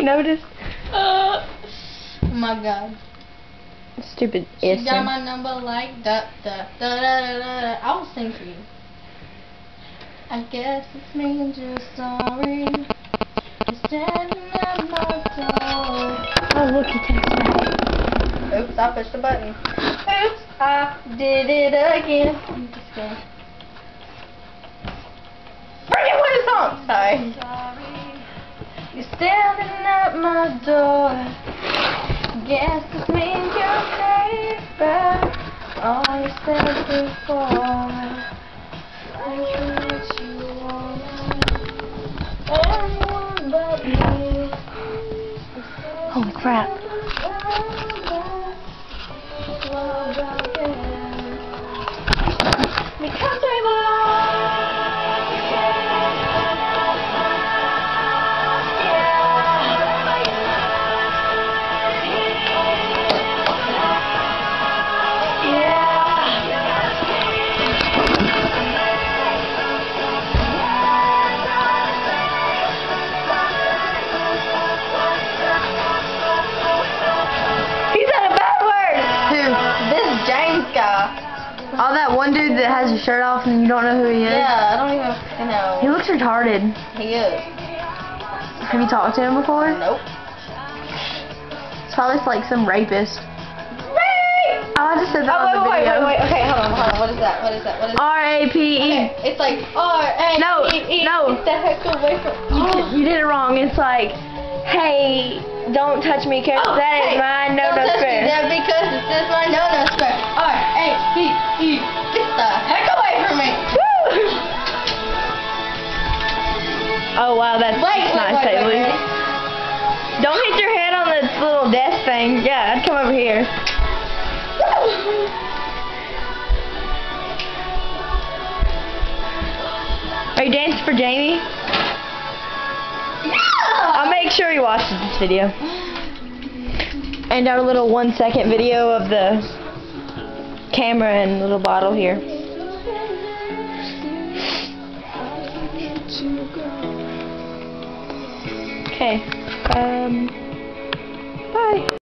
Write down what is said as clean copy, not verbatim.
you noticed? Oh my god. Stupid She Ism. got my number like da da da da da da. I will sing for you. I guess it's me and just sorry. You're standing at my door. Oh, look, he texted back. Oops, I pushed the button. Oops, I did it again. I'm just kidding. Bring it with the song! Sorry. You're standing at my door. Guess this means you're neighbor. All you said before. What you want? Anyone but me. Holy crap. Because we Oh, that one dude that has his shirt off and you don't know who he is? Yeah, I don't even fucking know. He looks retarded. He is. Have you talked to him before? Nope. It's probably like some rapist. Rape! Oh, I just said that on the wait, video. wait. Okay, hold on. What is that? R-A-P-E. Okay, it's like R-A-P-E. No. Get the heck away from You did it wrong. It's like, hey, don't touch me because that is my no-no square. Don't touch me because this is my no-no square. R-A-P-E. Get the heck away from me. Oh, wow, that's nice, Haley. Don't hit your head on this little desk thing. Yeah, I'd come over here. Are you dancing for Jamie? Yeah! I'll make sure he watches this video. And our little 1 second video of the camera and little bottle here. Okay. Bye.